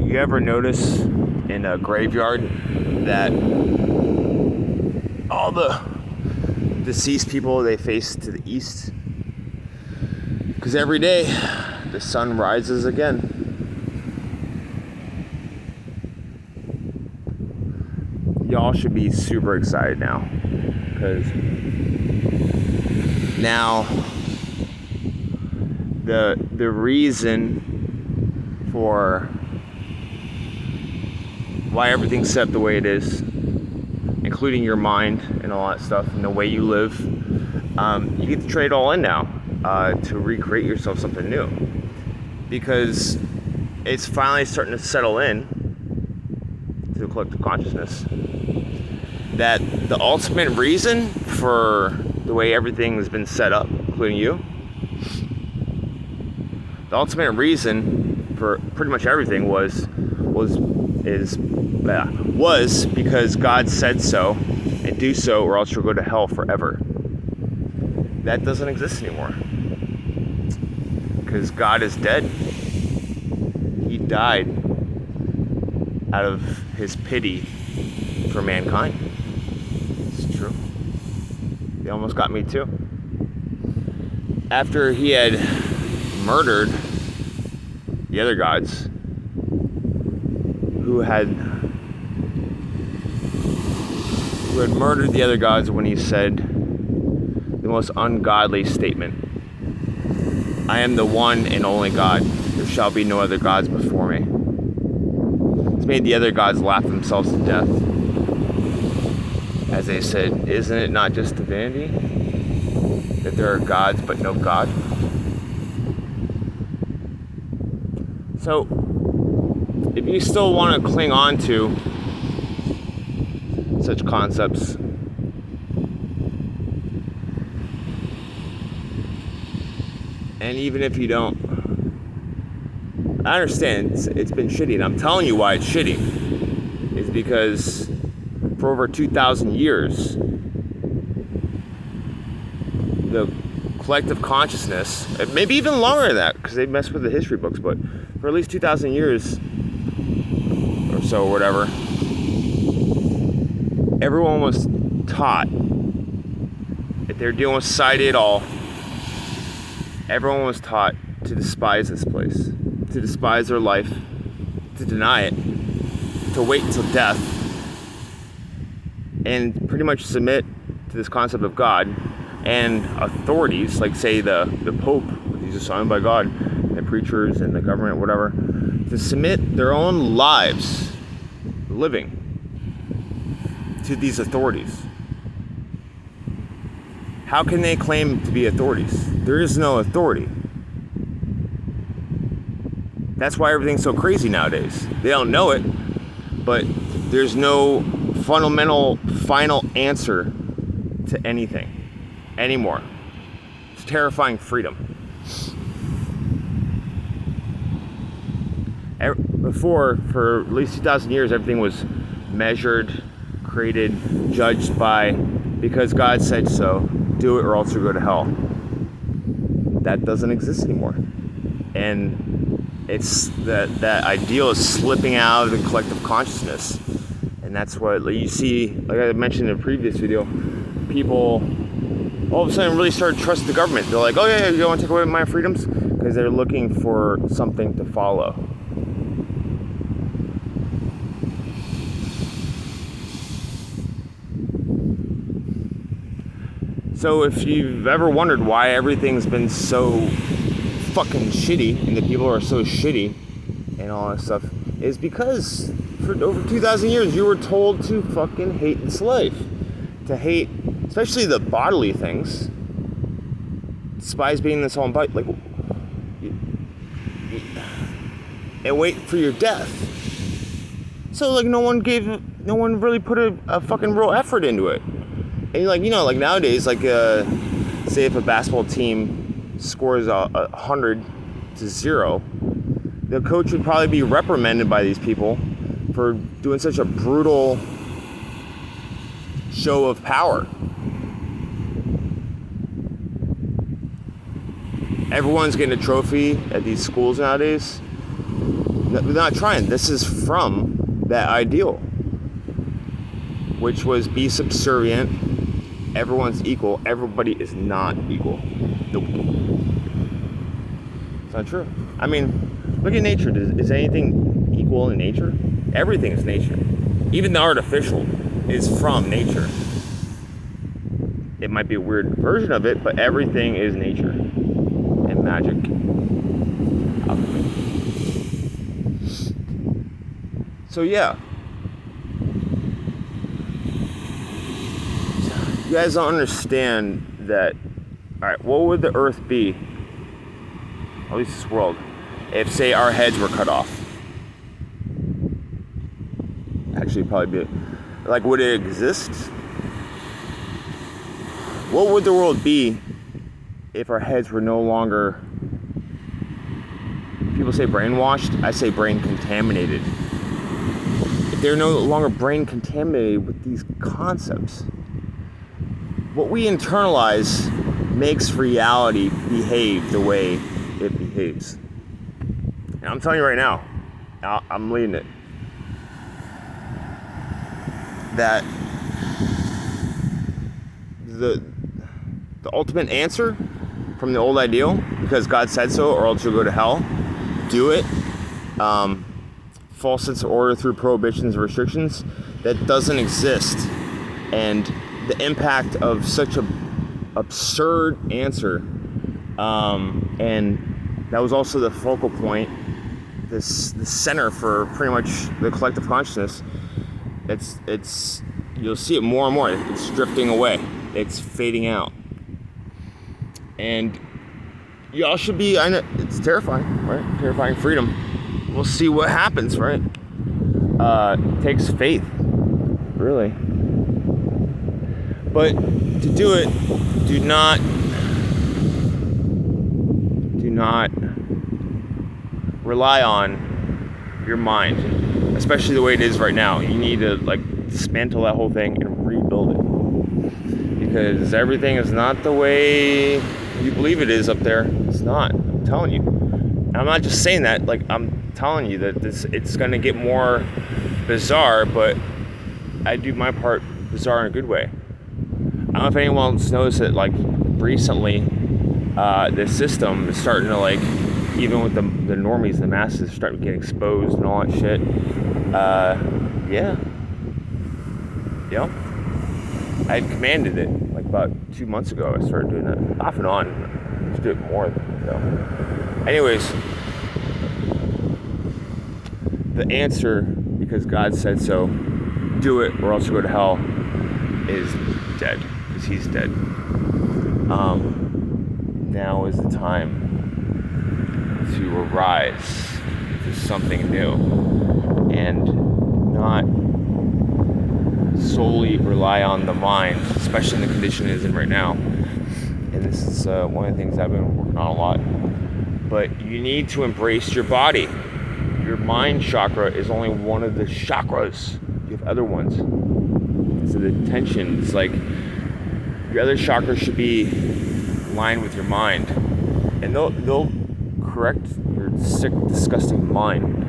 You ever notice in a graveyard that all the deceased people, they face to the east? Because every day the sun rises again. Y'all should be super excited now, because now the reason for why everything's set up the way it is, including your mind and all that stuff and the way you live, you get to trade it all in now to recreate yourself something new, because it's finally starting to settle in to the collective consciousness that the ultimate reason for the way everything has been set up, including you, the ultimate reason for pretty much everything was because God said so, and do so or else you'll go to hell forever. That doesn't exist anymore, because God is dead. He died out of his pity for mankind. It's true. They almost got me too. After he had murdered the other gods who had murdered the other gods when he said the most ungodly statement: I am the one and only God. There shall be no other gods before me. It's made the other gods laugh themselves to death, as they said, isn't it not just divinity that there are gods but no God? So if you still want to cling on to such concepts, and even if you don't, I understand it's been shitty, and I'm telling you why it's shitty. It's because for over 2,000 years, the collective consciousness, maybe even longer than that, because they mess with the history books, but for at least 2,000 years or so, or whatever, everyone was taught, if they're dealing with society at all, everyone was taught to despise this place, to despise their life, to deny it, to wait until death, and pretty much submit to this concept of God and authorities, like say the Pope, he's assigned by God, and the preachers and the government, whatever, to submit their own lives, living, to these authorities. How can they claim to be authorities? There is no authority. That's why everything's so crazy nowadays. They don't know it, but there's no fundamental, final answer to anything anymore. It's terrifying freedom. Before, for at least 2,000 years, everything was measured, created, judged by, because God said so, do it or else you'll go to hell. That doesn't exist anymore. And it's that ideal is slipping out of the collective consciousness. And that's what you see, like I mentioned in a previous video, people all of a sudden really start to trust the government. They're like, oh yeah, you don't want to take away my freedoms? Because they're looking for something to follow. So if you've ever wondered why everything's been so fucking shitty and the people are so shitty and all that stuff, is because for over 2,000 years you were told to fucking hate this life. To hate, especially the bodily things. Despise being this whole bite, like, and wait for your death. So like no one really put a fucking real effort into it. And like, you know, like nowadays, like say if a basketball team scores 100-0, the coach would probably be reprimanded by these people for doing such a brutal show of power. Everyone's getting a trophy at these schools nowadays. they're not trying. This is from that ideal, which was be subservient. Everyone's equal. Everybody is not equal. Nope. It's not true. I mean, look at nature. Is anything equal in nature? Everything is nature. Even the artificial is from nature. It might be a weird version of it, but everything is nature and magic. So yeah. You guys don't understand that. Alright, what would the earth be, at least this world, if, say, our heads were cut off? Actually, probably be, like, would it exist? What would the world be if our heads were no longer, people say brainwashed, I say brain contaminated. If they're no longer brain contaminated with these concepts, what we internalize makes reality behave the way it behaves. And I'm telling you right now, I'm leading it, that the ultimate answer from the old ideal, because God said so or else you'll go to hell, do it, false sense of order through prohibitions and restrictions, that doesn't exist. And the impact of such a absurd answer, and that was also the focal point, the center for pretty much the collective consciousness. It's you'll see it more and more. It's drifting away. It's fading out. And y'all should be, I know it's terrifying, right? Terrifying freedom. We'll see what happens, right? It takes faith, really. But to do it, do not rely on your mind, especially the way it is right now. You need to dismantle that whole thing and rebuild it, because everything is not the way you believe it is up there. It's not. I'm telling you. I'm not just saying that. I'm telling you that it's going to get more bizarre, but I do my part bizarre in a good way. I don't know if anyone's noticed it, recently, the system is starting to, even with the normies, the masses, starting to get exposed and all that shit. Yeah. I had commanded it, about 2 months ago. I started doing that off and on. I used to do it more, though. Anyways, the answer, because God said so, do it or else you go to hell, is dead. Because he's dead. Now is the time to arise to something new and not solely rely on the mind, especially in the condition it is in right now. And this is one of the things I've been working on a lot. But you need to embrace your body. Your mind chakra is only one of the chakras. You have other ones. So the tension, it's your other chakra should be aligned with your mind, and they'll correct your sick, disgusting mind,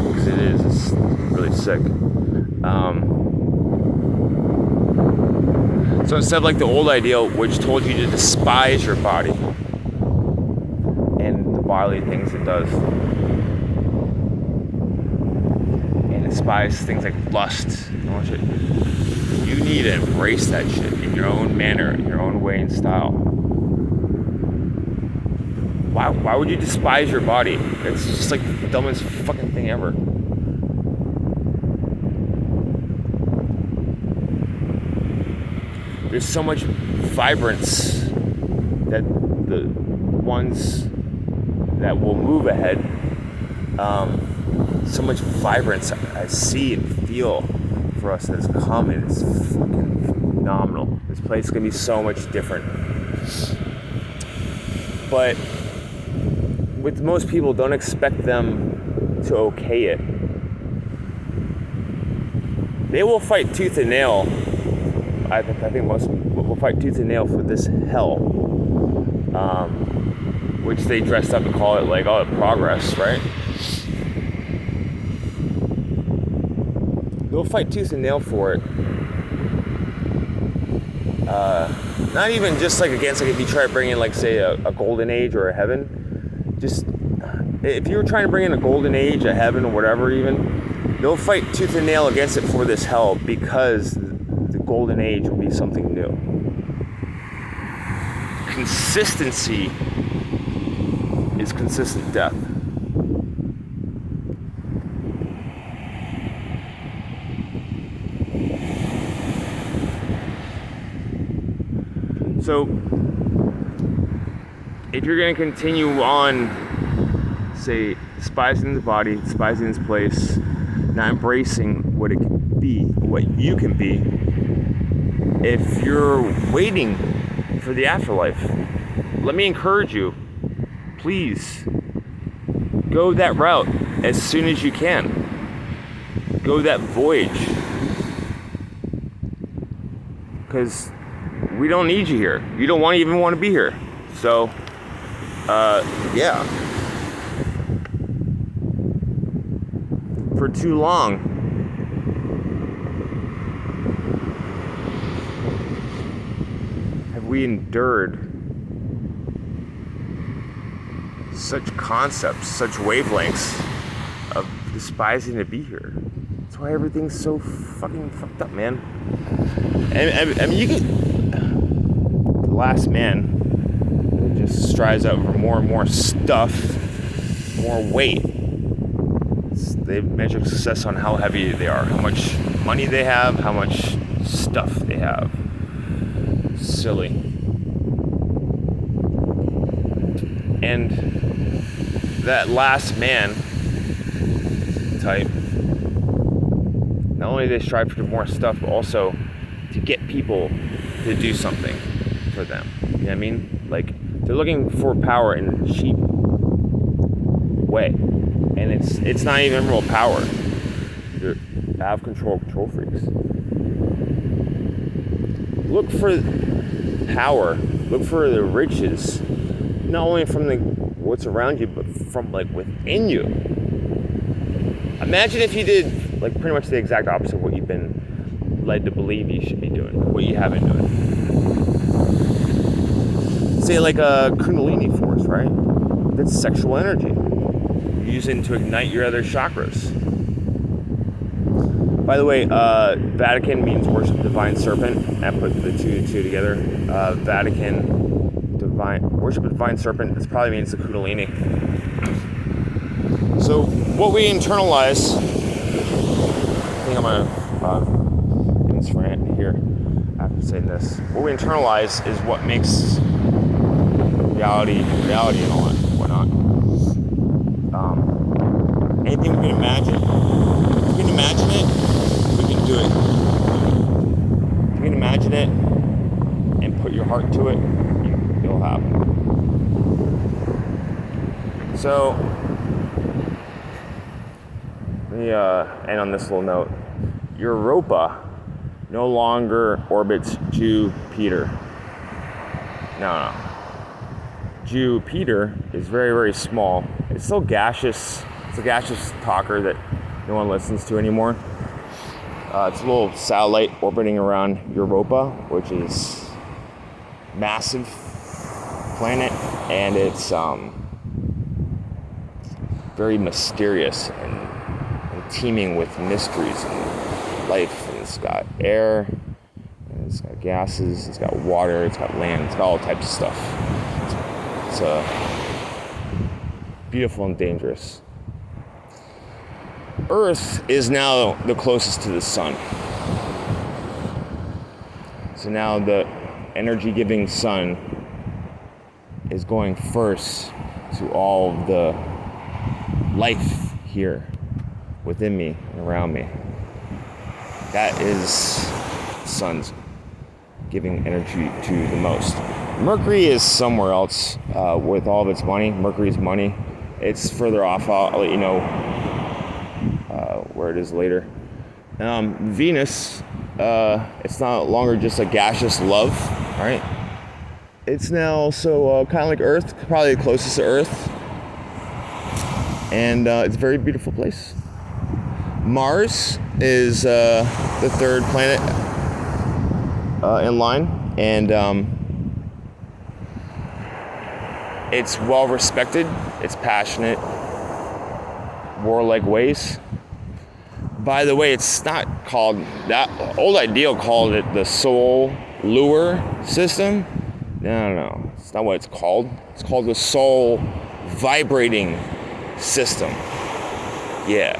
because it's really sick. So instead of the old ideal, which told you to despise your body and the bodily things it does, and despise things like lust and all that shit, you need to embrace that shit in your own manner, in your own way and style. Why would you despise your body? It's just the dumbest fucking thing ever. There's so much vibrance that the ones that will move ahead, so much vibrance I see and feel for us that's coming. It's fucking phenomenal. This place is gonna be so much different. But with most people, don't expect them to okay it. They will fight tooth and nail. I think most will fight tooth and nail for this hell, which they dressed up and call it like, oh, progress, right? They'll fight tooth and nail for it. Not even just like against, like if you try to bring in like say a golden age or a heaven, just if you were trying to bring in a golden age, a heaven or whatever even, they'll fight tooth and nail against it for this hell because the golden age will be something new. Consistency is consistent death. So, if you're going to continue on, say, despising the body, despising this place, not embracing what it can be, what you can be, if you're waiting for the afterlife, let me encourage you, please, go that route as soon as you can. Go that voyage. Because we don't need you here. You don't even want to be here. So, yeah. For too long, have we endured such concepts, such wavelengths of despising to be here. That's why everything's so fucking fucked up, man. And I mean, you get the last man who just strives out for more and more stuff, more weight. They measure success on how heavy they are, how much money they have, how much stuff they have. Silly. And that last man type, not only do they strive for more stuff, but also to get people to do something for them. You know what I mean? Like, they're looking for power in a cheap way. And it's not even real power. They're out of control freaks. Look for power. Look for the riches, not only from what's around you, but from like within you. Imagine if you did like pretty much the exact opposite of what you've been led to believe you should be doing, what you have been doing. Say like a Kundalini force, right? That's sexual energy. Using to ignite your other chakras. By the way, Vatican means worship divine serpent. I put the two together. Vatican, worship divine serpent. This probably means the Kundalini. So what we internalize, I think I'm gonna end this rant here after saying this. What we internalize is what makes reality and all that whatnot. Anything we can imagine, if we can imagine it, we can do it. If you can imagine it and put your heart to it, it'll happen. So, let me end on this little note. Europa no longer orbits Jupiter. No. Jupiter is very, very small. It's still gaseous. It's a gaseous talker that no one listens to anymore. It's a little satellite orbiting around Europa, which is massive planet, and it's very mysterious and teeming with mysteries and life. And it's got air, and it's got gases, it's got water, it's got land, it's got all types of stuff. It's beautiful and dangerous. Earth is now the closest to the sun. So now the energy-giving sun is going first to all the life here within me and around me. That is sun's giving energy to the most. Mercury is somewhere else with all of its money. Mercury's money. It's further off. I'll let you know where it is later. Venus, it's not longer just a gaseous love, right? It's now also kind of like Earth, probably the closest to Earth. And it's a very beautiful place. Mars is the third planet in line, and it's well respected, it's passionate, warlike ways. By the way, it's not called, that old ideal called it the Soul Lure System. No, it's not what it's called. It's called the SoulVibrating System. Yeah.